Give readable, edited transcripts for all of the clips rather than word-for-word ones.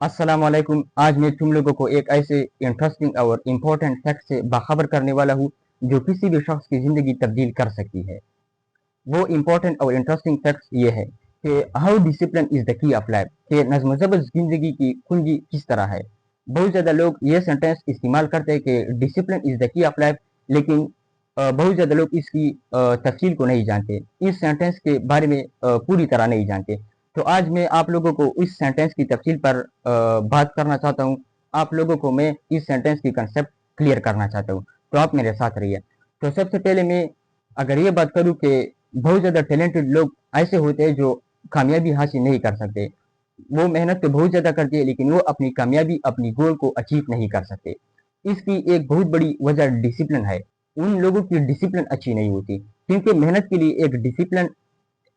अस्सलाम वालेकुम। आज मैं तुम लोगों को एक ऐसे इंटरेस्टिंग और इम्पोर्टेंट फैक्ट से बाखबर करने वाला हूँ जो किसी भी शख्स की ज़िंदगी तब्दील कर सकती है। वो इम्पोर्टेंट और इंटरेस्टिंग फैक्ट ये है कि how discipline is the key of life, कि नज़्म ज़ब्त ज़िंदगी की कुंजी किस तरह है। बहुत ज़्यादा लोग ये सेंटेंस इस्तेमाल करते हैं कि discipline is the key of life, लेकिन बहुत ज़्यादा लोग इसकी तफसील को नहीं जानते, इस सेंटेंस के बारे में पूरी तरह नहीं जानते। तो आज मैं आप लोगों को इस सेंटेंस की तफसील पर बात करना चाहता हूँ। आप लोगों को मैं इस सेंटेंस की कंसेप्ट क्लियर करना चाहता हूँ, तो आप मेरे साथ रहिए। तो सबसे पहले मैं अगर ये बात करूँ कि बहुत ज़्यादा टैलेंटेड लोग ऐसे होते हैं जो कामयाबी हासिल नहीं कर सकते। वो मेहनत तो बहुत ज़्यादा करते हैं, लेकिन वो अपनी कामयाबी, अपनी गोल को अचीव नहीं कर सकते। इसकी एक बहुत बड़ी वजह डिसिप्लिन है। उन लोगों की डिसिप्लिन अच्छी नहीं होती, क्योंकि मेहनत के लिए एक डिसिप्लिन,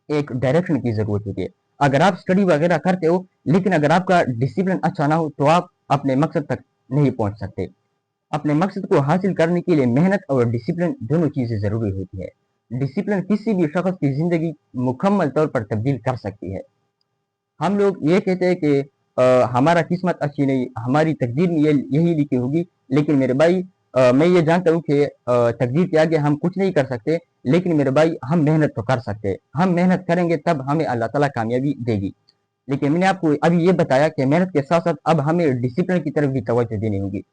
एक डायरेक्शन की ज़रूरत होती है। अगर आप स्टडी वगैरह करते हो, लेकिन अगर आपका डिसिप्लिन अच्छा ना हो, तो आप अपने मकसद तक नहीं पहुंच सकते। अपने मकसद को हासिल करने के लिए मेहनत और डिसिप्लिन दोनों चीज़ें ज़रूरी होती है। डिसिप्लिन किसी भी शख्स की ज़िंदगी मुकम्मल तौर पर तब्दील कर सकती है। हम लोग ये कहते हैं कि हमारा किस्मत अच्छी नहीं, हमारी तकदीर में यही लिखी होगी, लेकिन मेरे भाई मैं ये जानता हूँ कि तकदीर के आगे हम कुछ नहीं कर सकते, लेकिन मेरे भाई हम मेहनत तो कर सकते हैं। हम मेहनत करेंगे तब हमें अल्लाह ताला कामयाबी देगी। लेकिन मैंने आपको अभी ये बताया कि मेहनत के साथ साथ अब हमें डिसिप्लिन की तरफ भी तवज्जो देनी होगी।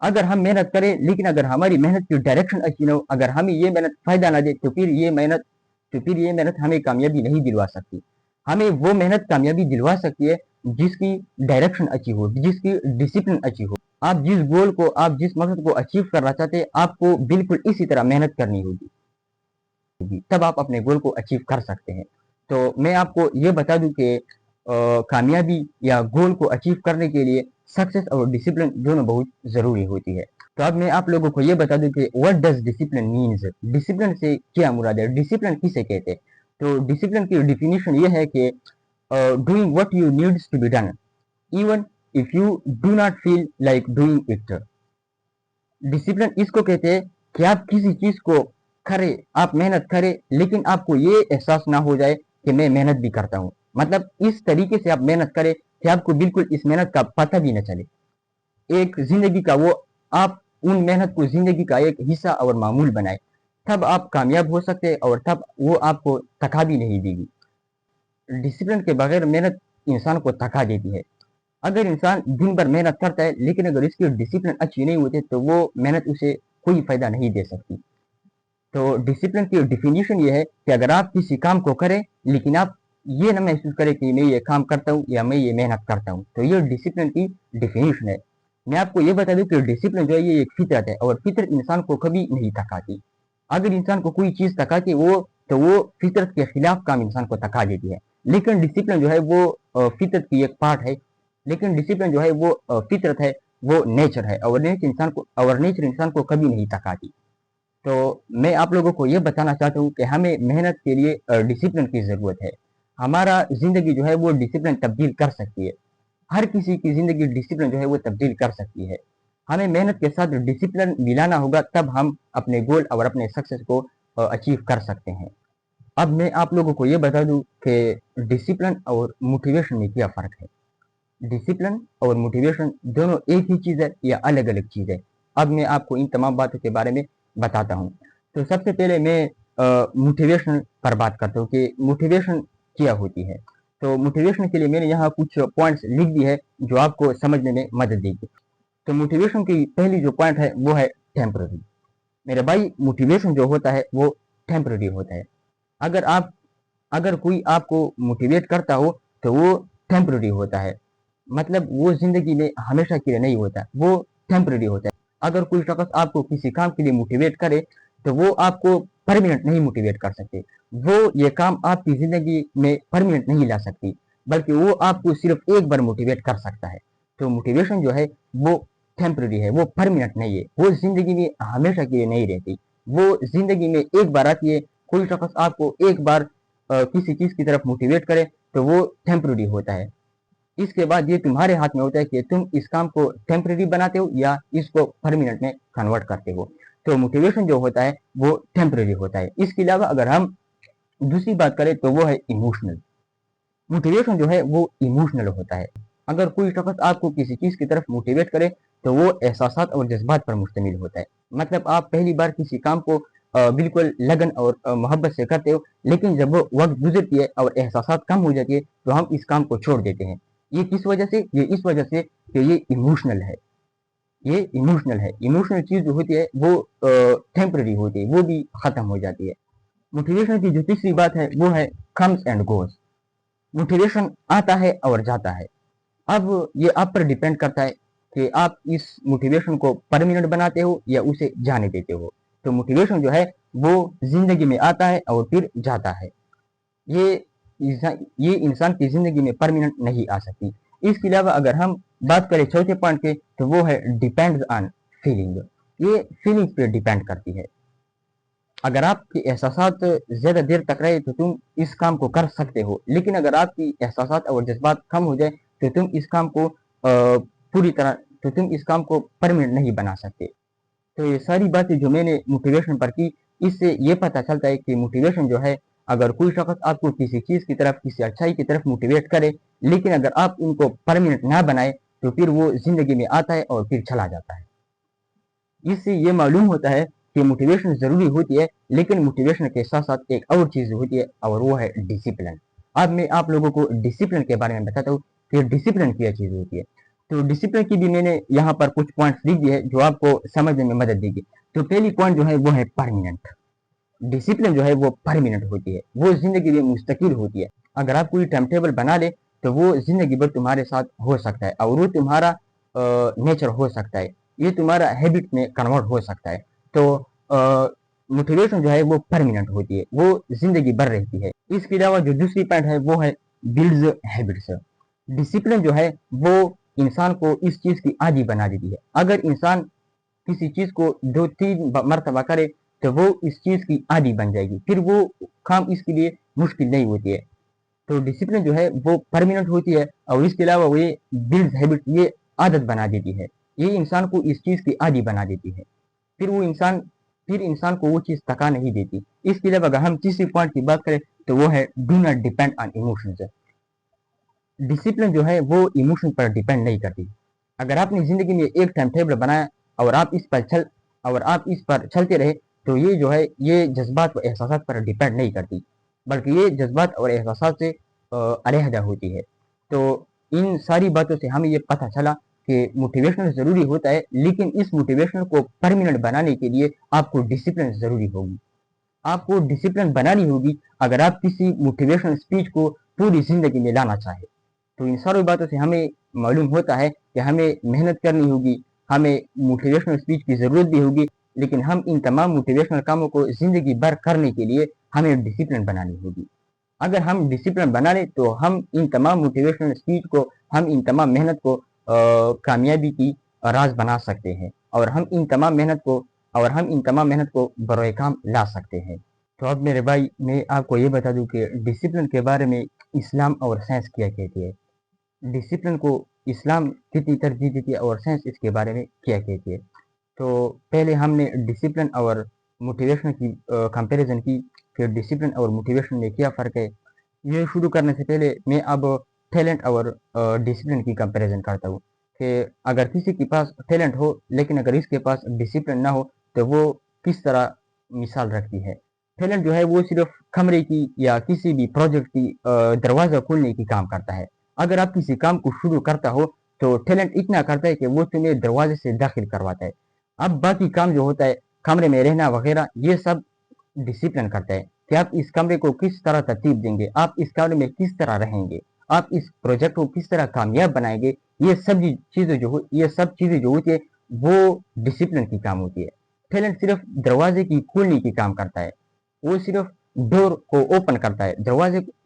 अगर हम मेहनत करें, लेकिन अगर हमारी मेहनत की डायरेक्शन अच्छी ना हो, अगर हमें ये मेहनत फायदा ना दे, तो फिर ये मेहनत हमें कामयाबी नहीं दिलवा सकती। हमें वो मेहनत कामयाबी दिलवा सकती है जिसकी डायरेक्शन अच्छी हो, जिसकी डिसिप्लिन अच्छी हो। आप जिस गोल को, आप जिस मकसद को अचीव करना चाहते हैं, आपको बिल्कुल इसी तरह मेहनत करनी होगी, तब आप अपने गोल को अचीव कर सकते हैं। तो मैं आपको ये बता दूं कि कामयाबी या गोल को अचीव करने के लिए सक्सेस और डिसिप्लिन दोनों बहुत ज़रूरी होती है। तो अब मैं आप लोगों को ये बता दूं कि what does discipline means, discipline से क्या मुराद है, डिसिप्लिन किसे कहते हैं। तो डिसिप्लिन की डिफिनीशन ये है कि doing what you needs to be done even if you do not feel like doing it. Discipline इसको कहते हैं कि आप किसी चीज को करें, आप मेहनत करें, लेकिन आपको ये एहसास ना हो जाए कि मैं मेहनत भी करता हूँ। मतलब इस तरीके से आप मेहनत करें कि आपको बिल्कुल इस मेहनत का पता भी न चले। एक जिंदगी का वो, आप उन मेहनत को जिंदगी का एक हिस्सा और मामूल बनाए, तब आप कामयाब हो सकते हैं और तब वो आपको थका भी नहीं देगी। डिसिप्लिन के बगैर मेहनत इंसान को थका देती है। अगर इंसान दिन भर मेहनत करता है, लेकिन अगर इसकी डिसिप्लिन अच्छी नहीं होती, तो वो मेहनत उसे कोई फायदा नहीं दे सकती। तो डिसिप्लिन की डिफिनीशन ये है कि अगर आप किसी काम को करें, लेकिन आप ये ना महसूस करें कि मैं ये काम करता हूँ या मैं ये मेहनत करता हूँ, तो ये डिसिप्लिन की डिफिनीशन है। मैं आपको ये बता दूं कि डिसिप्लिन जो है ये एक फितरत है, और फितरत इंसान को कभी नहीं थकाती। अगर इंसान को कोई चीज थकाती है, वो तो वो फितरत के खिलाफ काम इंसान को थका देती है। लेकिन डिसिप्लिन जो है वो फितरत की एक पार्ट है। लेकिन डिसिप्लिन जो है वो फितरत है, वो नेचर है, और नेचर इंसान को कभी नहीं थकाती। तो मैं आप लोगों को ये बताना चाहता हूँ कि हमें मेहनत के लिए डिसिप्लिन की ज़रूरत है। हमारा ज़िंदगी जो है वो डिसिप्लिन तब्दील कर सकती है। हर किसी की ज़िंदगी डिसिप्लिन जो है वो तब्दील कर सकती है। हमें मेहनत के साथ डिसिप्लिन मिलाना होगा, तब हम अपने गोल और अपने सक्सेस को अचीव कर सकते हैं। अब मैं आप लोगों को ये बता दूं कि डिसिप्लिन और मोटिवेशन में क्या फ़र्क है। डिसिप्लिन और मोटिवेशन दोनों एक ही चीज़ है या अलग अलग चीज़ है। अब मैं आपको इन तमाम बातों के बारे में बताता हूँ। तो सबसे पहले मैं मोटिवेशन पर बात करता हूँ कि मोटिवेशन क्या होती है। तो मोटिवेशन के लिए मैंने यहाँ कुछ पॉइंट्स लिख दी है जो आपको समझने में मदद देगी। तो मोटिवेशन की पहली जो पॉइंट है वो है टेम्पररी। मेरे भाई, मोटिवेशन जो होता है वो टेम्पररी होता है। अगर आप अगर कोई आपको मोटिवेट करता हो, तो वो टेम्पररी होता है। मतलब वो जिंदगी में हमेशा के लिए नहीं होता, वो टेम्पररी होता है। अगर कोई शख्स आपको किसी काम के लिए मोटिवेट करे, तो वो आपको परमानेंट नहीं मोटिवेट कर सकते। वो ये काम आपकी जिंदगी में परमानेंट नहीं ला सकती, बल्कि वो आपको सिर्फ एक बार मोटिवेट कर सकता है। तो मोटिवेशन जो है वो टेम्पररी है, वो परमानेंट नहीं है, वो जिंदगी में हमेशा के लिए नहीं रहती। वो जिंदगी में एक बार आती है। कोई शख्स आपको एक बार किसी चीज की तरफ मोटिवेट करे, तो वो टेम्पररी होता है। इसके बाद ये तुम्हारे हाथ में होता है कि तुम इस काम को टेम्पररी बनाते हो या इसको परमानेंट में कन्वर्ट करते हो। तो मोटिवेशन जो होता है वो टेम्पररी होता है। इसके अलावा अगर हम दूसरी बात करें, तो वो है इमोशनल। मोटिवेशन जो है वो इमोशनल होता है। अगर कोई शख्स आपको किसी चीज़ की तरफ मोटिवेट करे तो वो एहसासात और जज्बात पर मुश्तमिल होता है। मतलब आप पहली बार किसी काम को बिल्कुल लगन और मोहब्बत से करते हो, लेकिन जब वो वक्त गुजरती है और एहसासात कम हो जाती है तो हम इस काम को छोड़ देते हैं। ये किस वजह से? ये इस वजह से कि ये इमोशनल है। ये इमोशनल है। इमोशनल चीज़ जो होती है वो टेम्पररी होती है, वो भी ख़त्म हो जाती है। मोटिवेशन की जो तीसरी बात है वो है कम्स एंड गोज। मोटिवेशन आता है और जाता है। अब ये आप पर डिपेंड करता है कि आप इस मोटिवेशन को परमानेंट बनाते हो या उसे जाने देते हो। तो मोटिवेशन जो है वो जिंदगी में आता है और फिर जाता है। ये ये इंसान की जिंदगी में परमानेंट नहीं आ सकती। इसके अलावा अगर हम बात करें चौथे पॉइंट के तो वो है डिपेंड्स ऑन फीलिंग। ये फीलिंग्स पे डिपेंड करती है। अगर आपके एहसासात ज़्यादा देर तक रहे तो तुम इस काम को कर सकते हो, लेकिन अगर आपकी एहसासात और जज्बात कम हो जाए तो तुम इस काम को पूरी तरह तो तुम इस काम को परमानेंट नहीं बना सकते। तो ये सारी बातें जो मैंने मोटिवेशन पर की, इससे ये पता चलता है कि मोटिवेशन जो है, अगर कोई शख्स आपको किसी चीज़ की तरफ, किसी अच्छाई की तरफ मोटिवेट करे, लेकिन अगर आप उनको परमानेंट ना बनाए तो फिर वो ज़िंदगी में आता है और फिर चला जाता है। इससे ये मालूम होता है कि मोटिवेशन ज़रूरी होती है, लेकिन मोटिवेशन के साथ साथ एक और चीज़ होती है और वो है डिसिप्लिन। अब मैं आप लोगों को डिसिप्लिन के बारे में बताता हूँ कि डिसिप्लिन क्या चीज़ होती है। तो डिसिप्लिन की भी मैंने यहाँ पर कुछ पॉइंट्स लिख दिए हैं जो आपको समझने में मदद देगी। तो पहली पॉइंट जो है वो है परमानेंट। डिसिप्लिन जो है वो परमानेंट होती है, वो ज़िंदगी में मुस्तकिल होती है। अगर आप कोई टाइम टेबल बना ले तो वो ज़िंदगी भर तुम्हारे साथ हो सकता है और वो तुम्हारा नेचर हो सकता है, ये तुम्हारा हैबिट में कन्वर्ट हो सकता है। तो मोटिवेशन जो है वो परमानेंट होती है, वो ज़िंदगी भर रहती है। इसके अलावा जो दूसरी पॉइंट है वो है बिल्ड्स हैबिट्स। डिसिप्लिन जो है वो इंसान को इस चीज़ की आदी बना देती है। अगर इंसान किसी चीज़ को 2-3 मरतबा करे तो वो इस चीज़ की आदी बन जाएगी, फिर वो काम इसके लिए मुश्किल नहीं होती है। तो डिसिप्लिन जो है वो परमानेंट होती है और इसके अलावा वो ये बिल्ड हैबिट, ये आदत बना देती है। ये इंसान को इस चीज़ की आदी बना देती है। फिर इंसान को वो चीज़ थका नहीं देती। इसके अलावा अगर हम तीसरी पॉइंट की बात करें तो वो है do not depend on emotions. Discipline जो है वो इमोशन पर डिपेंड नहीं करती। अगर आपने ज़िंदगी में एक टाइम टेबल बनाया और आप इस पर चलते रहे तो ये जो है ये जज्बात और एहसासात पर डिपेंड नहीं करती, बल्कि ये जज्बात और एहसासात से अलहदा होती है। तो इन सारी बातों से हमें ये पता चला कि मोटिवेशनल ज़रूरी होता है, लेकिन इस मोटिवेशन को परमानेंट बनाने के लिए आपको डिसिप्लिन ज़रूरी होगी। आपको डिसिप्लिन बनानी होगी अगर आप किसी मोटिवेशनल स्पीच को पूरी ज़िंदगी में लाना चाहें। तो इन सारी बातों से हमें मालूम होता है कि हमें मेहनत करनी होगी, हमें मोटिवेशनल स्पीच की ज़रूरत भी होगी, लेकिन हम इन तमाम मोटिवेशनल कामों को ज़िंदगी भर करने के लिए हमें डिसिप्लिन बनानी होगी। अगर हम डिसिप्लिन बना लें तो हम इन तमाम मोटिवेशनल स्पीच को, हम इन तमाम मेहनत को कामयाबी की राज बना सकते हैं और हम इन तमाम मेहनत को बरोए काम ला सकते हैं। तो अब मेरे भाई मैं आपको ये बता दूं कि डिसिप्लिन के बारे में इस्लाम और साइंस क्या कहती है। डिसिप्लिन को इस्लाम कितनी तरजीह देती है और साइंस इसके बारे में क्या कहती है। तो पहले हमने डिसिप्लिन और मोटिवेशन की कंपैरिजन की कि डिसिप्लिन और मोटिवेशन में क्या फ़र्क है। ये शुरू करने से पहले मैं अब टैलेंट और डिसिप्लिन की कंपैरिजन करता हूँ कि अगर किसी के पास टैलेंट हो लेकिन अगर इसके पास डिसिप्लिन ना हो तो वो किस तरह मिसाल रखती है। टैलेंट जो है वो सिर्फ कमरे की या किसी भी प्रोजेक्ट की दरवाज़ा खोलने की काम करता है। अगर आप किसी काम को शुरू करता हो तो टैलेंट इतना करता है कि वो तुम्हें दरवाजे से दाखिल करवाता है। अब बाकी काम जो होता है, कमरे में रहना वगैरह, ये सब डिसिप्लिन करता है कि आप इस कमरे को किस तरह तरतीब देंगे, आप इस कमरे में किस तरह रहेंगे, आप इस प्रोजेक्ट को किस तरह कामयाब बनाएंगे। ये सब चीज़ें जो होती है वो डिसिप्लिन की काम होती है। टैलेंट सिर्फ दरवाजे की खोलने की काम करता है, वो सिर्फ डोर को ओपन करता है,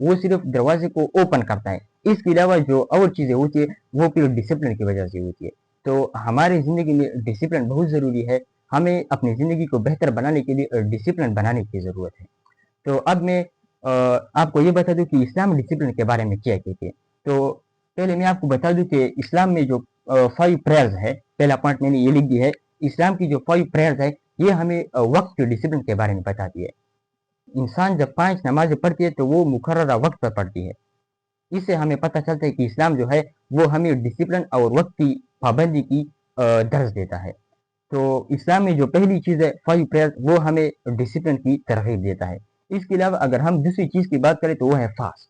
वो सिर्फ दरवाजे को ओपन करता है। इसके अलावा जो और चीज़ें होती है वो फिर डिसिप्लिन की वजह से होती है। तो हमारी ज़िंदगी में डिसिप्लिन बहुत ज़रूरी है। हमें अपनी ज़िंदगी को बेहतर बनाने के लिए डिसिप्लिन बनाने की ज़रूरत है। तो अब मैं आपको ये बता दूं कि इस्लाम डिसिप्लिन के बारे में क्या कहती है। तो पहले मैं आपको बता दूं कि इस्लाम में जो 5 प्रेयर्स है, पहला पॉइंट मैंने ये लिख दिया है। इस्लाम की जो 5 प्रेयर्स है ये हमें वक्त के डिसिप्लिन के बारे में बताती है। इंसान जब 5 नमाज़ें पढ़ती है तो वो मुकर्ररा वक्त पर पढ़ती है। इससे हमें पता चलता है कि इस्लाम जो है वो हमें डिसिप्लिन और वक्त की पाबंदी की दर्ज देता है। तो इस्लाम में जो पहली चीज़ है 5 प्रेयर्स, वो हमें डिसिप्लिन की तरगीब देता है। इसके अलावा अगर हम दूसरी चीज़ की बात करें तो वो है फास्ट,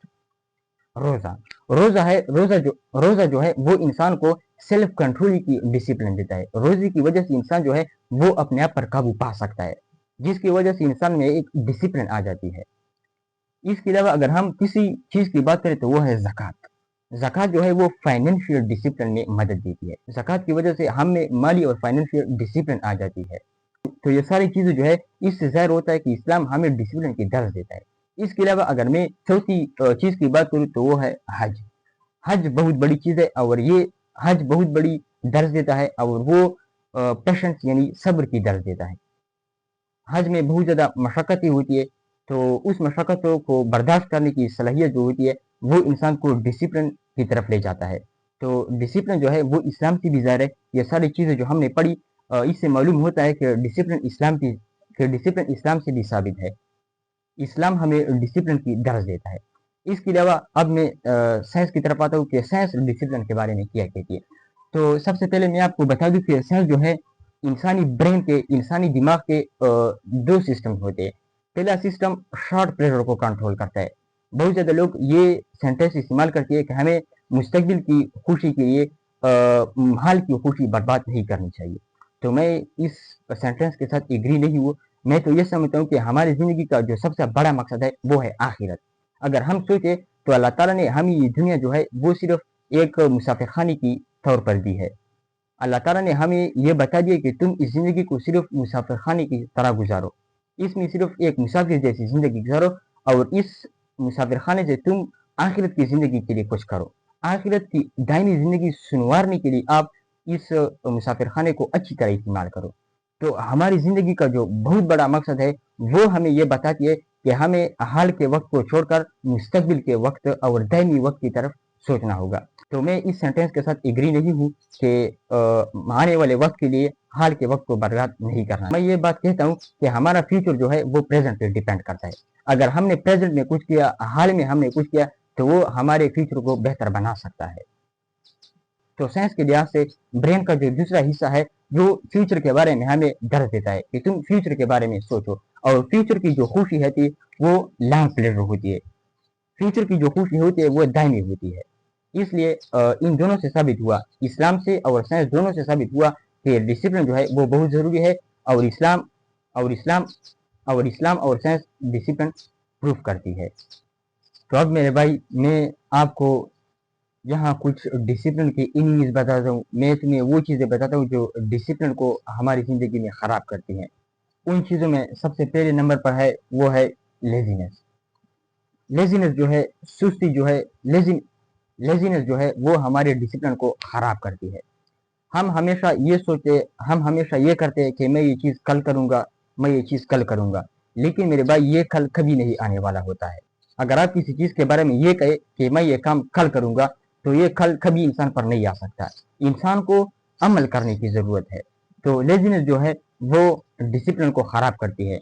रोज़ा। रोज़ा जो है वो इंसान को सेल्फ कंट्रोल की डिसिप्लिन देता है। रोज़े की वजह से इंसान जो है वो अपने आप पर काबू पा सकता है, जिसकी वजह से इंसान में एक डिसिप्लिन आ जाती है। इसके अलावा अगर हम किसी चीज़ की बात करें तो वो है ज़कात। ज़कात जो है वो फाइनेंशियल डिसिप्लिन में मदद देती है। ज़कात की वजह से हम में माली और फाइनेंशियल डिसिप्लिन आ जाती है। तो ये सारी चीज़ें जो है इससे ज़ाहिर होता है कि इस्लाम हमें डिसिप्लिन की दर्ज देता है। इसके अलावा अगर मैं चौथी चीज़ की बात करूँ तो वो है हज। हज बहुत बड़ी चीज़ है और ये हज बहुत बड़ी दर्ज देता है और वो पेशेंस यानी सब्र की दर्ज देता है। हज में बहुत ज़्यादा मशक्क़तें होती है, तो उस मशक्क़तों को बर्दाश्त करने की सलाहियत जो होती है वो इंसान को डिसिप्लिन की तरफ ले जाता है। तो डिसिप्लिन जो है वो इस्लाम की भी ज़ाहिर है। ये सारी चीज़ें जो हमने पढ़ी इससे मालूम होता है कि डिसिप्लिन इस्लाम से भी साबित है। इस्लाम हमें डिसिप्लिन की दर्ज देता है। इसके अलावा अब मैं साइंस की तरफ आता हूँ कि साइंस डिसिप्लिन के बारे में क्या कहती है। तो सबसे पहले मैं आपको बता दूं कि साइंस जो है इंसानी दिमाग के दो सिस्टम होते हैं। पहला सिस्टम शॉर्ट प्रेशर को कंट्रोल करता है। बहुत ज़्यादा लोग ये सेंटेंस इस्तेमाल करते हैं कि हमें मुस्तकबिल की खुशी के लिए हाल की खुशी बर्बाद नहीं करनी चाहिए। तो मैं इस सेंटेंस के साथ एग्री नहीं हूँ। मैं तो ये समझता हूँ कि हमारी ज़िंदगी का जो सबसे बड़ा मकसद है वो है आखिरत। अगर हम सोचे तो अल्लाह ताला ने हमें ये दुनिया जो है वो सिर्फ एक मुसाफिर खाने की तौर पर दी है। अल्लाह ताला ने हमें ये बता दिया कि तुम इस ज़िंदगी को सिर्फ मुसाफिर खाने की तरह गुजारो। इसमें सिर्फ एक मुसाफिर जैसी ज़िंदगी गुजारो और इस मुसाफिर खाने से तुम आखिरत की ज़िंदगी के लिए कुछ करो। आखिरत की दायमी ज़िंदगी सुनवारने के लिए आप इस मुसाफिर खाने को अच्छी तरह इस्तेमाल करो। तो हमारी ज़िंदगी का जो बहुत बड़ा मकसद है वो हमें ये बताती है कि हमें हाल के वक्त को छोड़कर मुस्तकबिल के वक्त और दायमी वक्त की तरफ सोचना होगा। तो मैं इस सेंटेंस के साथ एग्री नहीं हूँ कि आने वाले वक्त के लिए हाल के वक्त को बर्बाद नहीं करना। मैं ये बात कहता हूँ कि हमारा फ्यूचर जो है वो प्रेजेंट पे डिपेंड करता है। अगर हमने प्रेजेंट में कुछ किया, हाल में हमने कुछ किया, तो वो हमारे फ्यूचर को बेहतर बना सकता है। तो साइंस के लिहाज से ब्रेन का जो दूसरा हिस्सा है जो फ्यूचर के बारे में हमें दर्ज देता है कि तुम फ्यूचर के बारे में सोचो। और फ्यूचर की जो खुशी होती है वो लॉन्ग प्लेजर होती है। फ्यूचर की जो खुशी होती है वो दायमी होती है। इसलिए इन दोनों से साबित हुआ, इस्लाम से और साइंस दोनों से साबित हुआ कि डिसिप्लिन जो है वो बहुत ज़रूरी है। और इस्लाम और इस्लाम और साइंस डिसिप्लिन प्रूफ करती है। तो अब मेरे भाई मैं आपको यहाँ कुछ डिसिप्लिन की इनिंग्स बताता हूँ। मैं तुम्हें वो चीज़ें बताता हूँ जो डिसिप्लिन को हमारी ज़िंदगी में ख़राब करती हैं। उन चीज़ों में सबसे पहले नंबर पर है वो है लेजीनेस। लेजीनेस जो है, सुस्ती जो है, लेजीनेस जो है वो हमारे डिसिप्लिन को ख़राब करती है। हम हमेशा ये करते हैं कि मैं ये चीज़ कल करूँगा, लेकिन मेरे भाई ये कल कभी नहीं आने वाला होता है। अगर आप किसी चीज़ के बारे में ये कहे कि मैं ये काम कल करूँगा, तो ये कल कभी इंसान पर नहीं आ सकता। इंसान को अमल करने की ज़रूरत है। तो लेजीनेस जो है वो डिसिप्लिन को ख़राब करती है।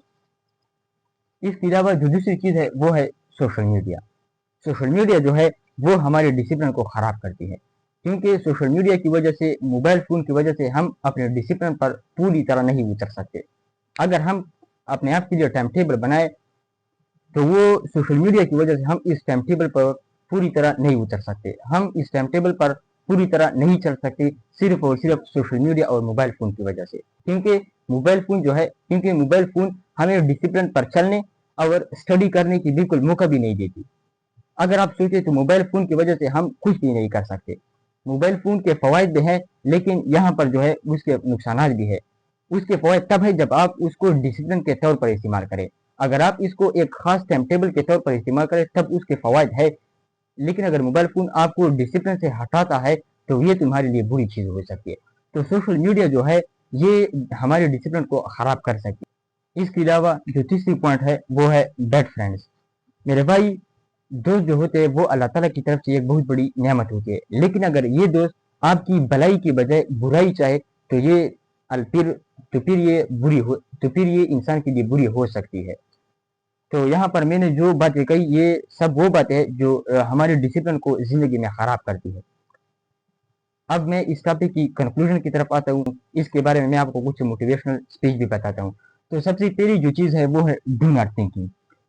इसके अलावा जो दूसरी चीज़ है वो है सोशल मीडिया। सोशल मीडिया जो है वो हमारे डिसिप्लिन को ख़राब करती है, क्योंकि सोशल मीडिया की वजह से, मोबाइल फ़ोन की वजह से हम अपने डिसिप्लिन पर पूरी तरह नहीं उतर सकते। अगर हम अपने आप के लिए टाइम टेबल बनाए तो वो सोशल मीडिया की वजह से हम इस टाइम टेबल पर पूरी तरह नहीं उतर सकते। हम इस टाइम टेबल पर पूरी तरह नहीं चल सकते सिर्फ और सिर्फ सोशल मीडिया और मोबाइल फ़ोन की वजह से। क्योंकि मोबाइल फ़ोन हमें डिसिप्लिन पर चलने और स्टडी करने की बिल्कुल मौका भी नहीं देती। अगर आप सोचें तो मोबाइल फ़ोन की वजह से हम कुछ भी नहीं कर सकते। मोबाइल फ़ोन के फ़वाइद भी हैं, लेकिन यहाँ पर जो है उसके नुकसानात भी है। उसके फ़वाइद तब है जब आप उसको डिसिप्लिन के तौर पर इस्तेमाल करें। अगर आप इसको एक ख़ास टाइम टेबल के तौर पर इस्तेमाल करें तब उसके फ़वाइद है। लेकिन अगर मोबाइल फ़ोन आपको डिसिप्लिन से हटाता है तो ये तुम्हारे लिए बुरी चीज़ हो सकती है। तो सोशल मीडिया जो है ये हमारे डिसिप्लिन को ख़राब कर सकती है। इसके अलावा जो तीसरी पॉइंट है वो है बैड फ्रेंड्स। मेरे भाई, दोस्त जो होते हैं वो अल्लाह ताला की तरफ से एक बहुत बड़ी नेमत होती है। लेकिन अगर ये दोस्त आपकी भलाई की बजाय बुराई चाहे तो फिर ये इंसान के लिए बुरी हो सकती है। تو यहाँ पर मैंने जो बातें कही ये सब वो बातें हैं जो हमारे डिसिप्लिन को ज़िंदगी में ख़राब करती है। अब मैं इस टॉपिक की कंक्लूजन की तरफ आता हूँ। इसके बारे में मैं आपको कुछ मोटिवेशनल स्पीच भी बताता हूँ। तो सबसे पहली जो चीज़ है वो है डू नॉट थिंकिंग।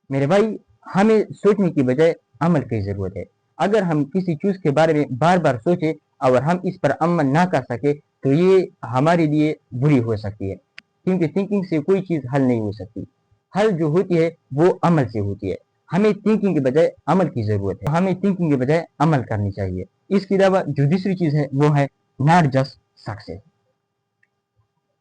मेरे भाई, हमें सोचने की बजाय अमल की ज़रूरत है। अगर हम किसी चीज़ के बारे में बार-बार सोचें और हम इस पर अमल ना कर सके तो ये हमारे लिए बुरी हो सकती है, क्योंकि थिंकिंग से कोई चीज़ हल नहीं हो सकती। हल जो होती है वो अमल से होती है। हमें थिंकिंग के बजाय अमल की ज़रूरत है। हमें थिंकिंग के बजाय अमल करनी चाहिए। इसके अलावा जो दूसरी चीज़ है वो है नॉट जस्ट सक्सेस।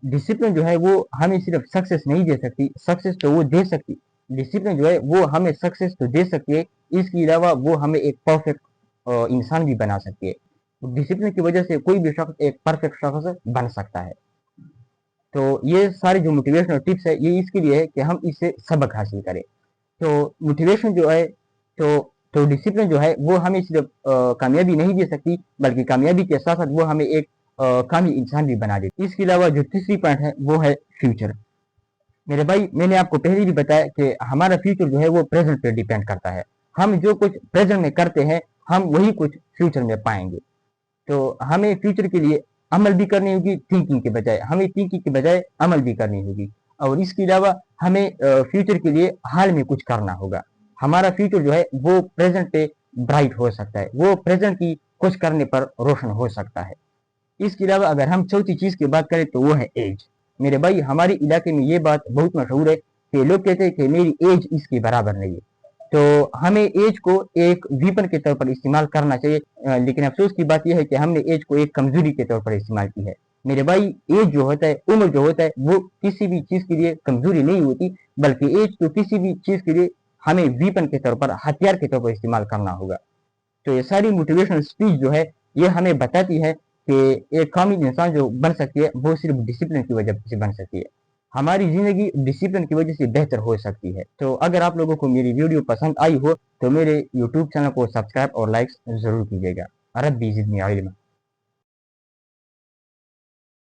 डिसिप्लिन जो है वो हमें सिर्फ सक्सेस नहीं दे सकती, सक्सेस तो वो दे सकती, डिसिप्लिन जो है वो हमें सक्सेस तो दे सकती है, इसके अलावा वो हमें एक परफेक्ट इंसान भी बना सकती है। डिसिप्लिन की वजह से कोई भी शख्स एक परफेक्ट शख्स बन सकता है। तो ये सारी जो मोटिवेशनल टिप्स है ये इसके लिए है कि हम इससे सबक हासिल करें। तो मोटिवेशन जो है तो डिसिप्लिन जो है वो हमें सिर्फ कामयाबी नहीं दे सकती, बल्कि कामयाबी के साथ साथ वो हमें एक कामिल इंसान भी बना देती। इसके अलावा जो तीसरी पॉइंट है वो है फ्यूचर। मेरे भाई, मैंने आपको पहले भी बताया कि हमारा फ्यूचर जो है वो प्रेजेंट पे डिपेंड करता है। हम जो कुछ प्रेजेंट में करते हैं हम वही कुछ फ्यूचर में पाएंगे। तो हमें फ्यूचर के लिए अमल भी करनी होगी, थिंकिंग के बजाय हमें थिंकिंग के बजाय अमल भी करनी होगी। और इसके अलावा हमें फ्यूचर के लिए हाल में कुछ करना होगा। हमारा फ्यूचर जो है वो प्रेजेंट पे ब्राइट हो सकता है, वो प्रेजेंट की कुछ करने पर रोशन हो सकता है। इसके अलावा अगर हम चौथी चीज़ की बात करें तो वो है एज। मेरे भाई, हमारे इलाके में ये बात बहुत मशहूर है कि लोग कहते हैं कि मेरी एज इसके बराबर नहीं है। तो हमें एज को एक वीपन के तौर पर इस्तेमाल करना चाहिए, लेकिन अफसोस की बात यह है कि हमने एज को एक कमजोरी के तौर पर इस्तेमाल की है। मेरे भाई, एज जो होता है, उम्र जो होता है, वो किसी भी चीज़ के लिए कमजोरी नहीं होती, बल्कि एज तो किसी भी चीज़ के लिए हमें वीपन के तौर पर, हथियार के तौर पर इस्तेमाल करना होगा। तो ये सारी मोटिवेशनल स्पीच जो है ये हमें बताती है कि एक कामिल इंसान जो बन सकती है वो सिर्फ डिसिप्लिन की वजह से बन सकती है। हमारी ज़िंदगी डिसिप्लिन की वजह से बेहतर हो सकती है। तो अगर आप लोगों को मेरी वीडियो पसंद आई हो तो मेरे यूट्यूब चैनल को सब्सक्राइब और लाइक्स ज़रूर कीजिएगा। रब्बी ज़िदनी इल्मा।